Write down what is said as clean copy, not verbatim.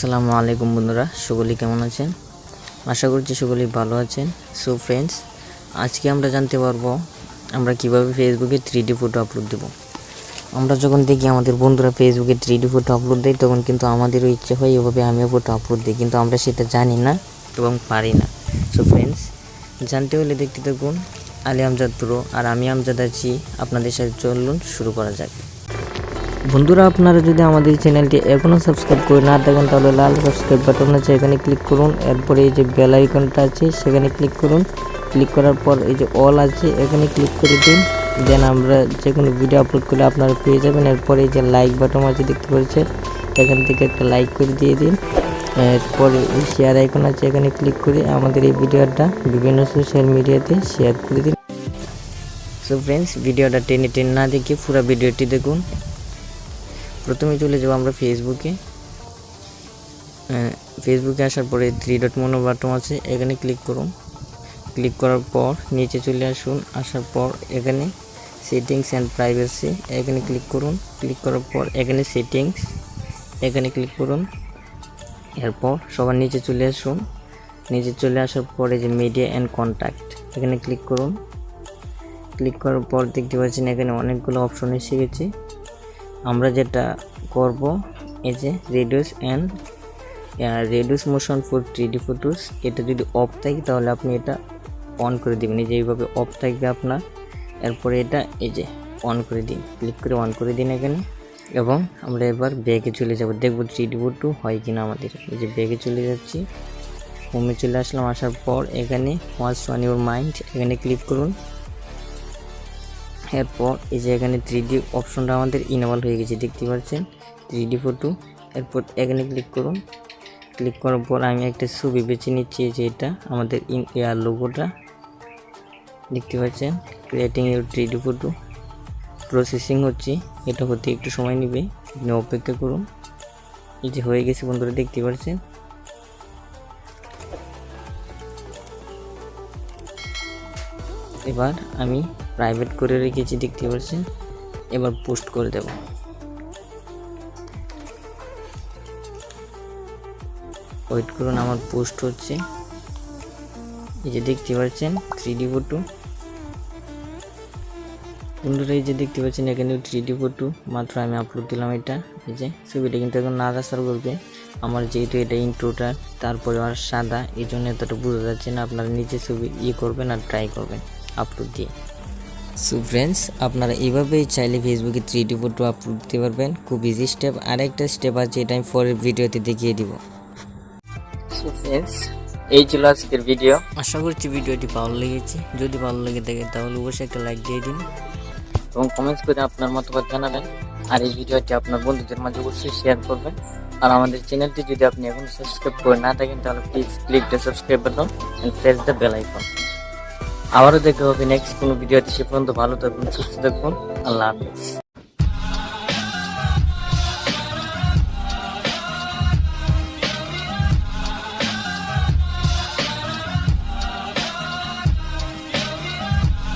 আসসালামু আলাইকুম বন্ধুরা, সকলেই কেমন আছেন? আশা করছি সকলেই ভালো আছেন। সো ফ্রেন্ডস, আজকে আমরা জানতে পারবো আমরা কিভাবে ফেসবুকে 3D ফটো আপলোড দেব। আমরা যখন দেখি আমাদের বন্ধুরা ফেসবুকে 3D ফটো আপলোড দেয়, তখন কিন্তু আমাদেরও ইচ্ছে হয় এভাবে আমিও ফটো আপলোড দিই, কিন্তু আমরা সেটা জানি না এবং পারি না। সো ফ্রেন্ডস, জানতে হলে দেখতে থাকুন। আলী আমজাদ প্রো আর আমি আমজাদ আছি আপনাদের সাথে। চলুন শুরু করা যাক। বন্ধুরা, আপনারা যদি আমাদের চ্যানেলটি এখনও সাবস্ক্রাইব করে না থাকেন, তাহলে লাল সাবস্ক্রাইব বাটন আছে, এখানে ক্লিক করুন। এরপরে এই যে বেল আইকনটা আছে সেখানে ক্লিক করুন। ক্লিক করার পর এই যে অল আছে এখানে ক্লিক করে দিন। দেন আমরা যে কোনো ভিডিও আপলোড করলে আপনারা পেয়ে যাবেন। এরপরে এই যে লাইক বাটন আছে দেখতে পাচ্ছেন, এখান থেকে একটা লাইক করে দিয়ে দিন। এরপরে এই শেয়ার আইকন আছে এখানে ক্লিক করে আমাদের এই ভিডিওটা বিভিন্ন সোশ্যাল মিডিয়াতে শেয়ার করে দিন। সো ফ্রেন্ডস, ভিডিওটা টেনে না দেখে পুরো ভিডিওটি দেখুন। প্রথমে চলে যাব আমরা ফেসবুকে আসার পরে 3 ডট মনো বাটন আছে এখানে ক্লিক করুন। ক্লিক করার পর নিচে চলে আসুন। আসার পর এখানে সেটিংস অ্যান্ড প্রাইভেসি এখানে ক্লিক করুন। ক্লিক করার পর এখানে সেটিংস এখানে ক্লিক করুন। এরপর সবার নিচে চলে আসুন। নিচে চলে আসার পরে যে মিডিয়া অ্যান্ড কন্ট্যাক্ট এখানে ক্লিক করুন। ক্লিক করার পর দেখতে পাচ্ছেন এখানে অনেকগুলো অপশন এসে গেছে। আমরা যেটা করব এই যে reduce motion for 3D photos, এটা যদি অফ থাকে তাহলে আপনি এটা অন করে দিবেন। এই যে এইভাবে অফ থাকবে আপনার। এরপরে এটা এই যে অন করে দিন, ক্লিক করে অন করে দিন এখানে। এবং আমরা এবার ব্যাগে চলে যাব, দেখব 3D ফটো হয় কিনা আমাদের। এই যে ব্যাগে চলে যাচ্ছি, হোমে চলে আসলাম। আসার পর এখানে হোয়াটস অন ইউর মাইন্ড এখানে ক্লিক করুন। এরপর এই যে এখানে 3D অপশনটা আমাদের ইনেবল হয়ে গেছে দেখতে পাচ্ছেন, 3D ফটো। এরপর এখানে ক্লিক করুন। ক্লিক করার পর আমি একটা ছবি বেছে নিচ্ছি, যে এটা আমাদের লোগোটা দেখতে পাচ্ছেন। Creating your 3D photo processing হচ্ছে, এটা হতে একটু সময় নেবে, আপনি অপেক্ষা করুন। এই যে হয়ে গেছে বন্ধুরা, দেখতে পাচ্ছেন। এবার আমি প্রাইভেট করে রেখেছি দেখতে পাচ্ছেন। এবার পোস্ট করে দেব। ওয়েট করুন, আমার পোস্ট হচ্ছে। এই যে দেখতে পাচ্ছেন 3D ফটো বন্ধুরা, এই যে দেখতে পাচ্ছেন এখানে 3D ফটো মাত্র আমি আপলোড দিলাম। এটা এই যে ছবিটা কিন্তু এখন নাড়াচাড়া করবে আমার, যেহেতু এটা ইন্ট্রোটা, তারপরে আর সাদা, এই জন্য এতটা বোঝা যাচ্ছে না। আপনারা নিচে ছবি করবেন আর ট্রাই করবেন আপলোড দিয়ে। সো ফ্রেন্ডস, আপনারা এইভাবেই চাইলে ফেসবুকে 3D ফটো আপলোড দিতে পারবেন, খুব ইজি স্টেপ। আরেকটা স্টেপ আছে, এটা আমি পরের ভিডিওতে দেখিয়ে দিব। সো ফ্রেন্ডস, এই ছিল আজকের ভিডিও। আশা করছি ভিডিওটি ভালো লেগেছে। যদি ভালো লেগে থাকে তাহলে অবশ্যই একটা লাইক দিয়ে দিন এবং কমেন্টস করে আপনার মতামত জানাবেন। আর এই ভিডিওটি আপনার বন্ধুদের মাঝে অবশ্যই শেয়ার করবেন। আর আমাদের চ্যানেলটি যদি আপনি এখন সাবস্ক্রাইব করে না থাকেন, তাহলে please click the subscribe button and press the bell icon. আবারও দেখা হবে নেক্সট কোনো ভিডিওতে। সে পর্যন্ত ভালো থাকুন, সুস্থ থাকুন। আল্লাহ হাফেজ।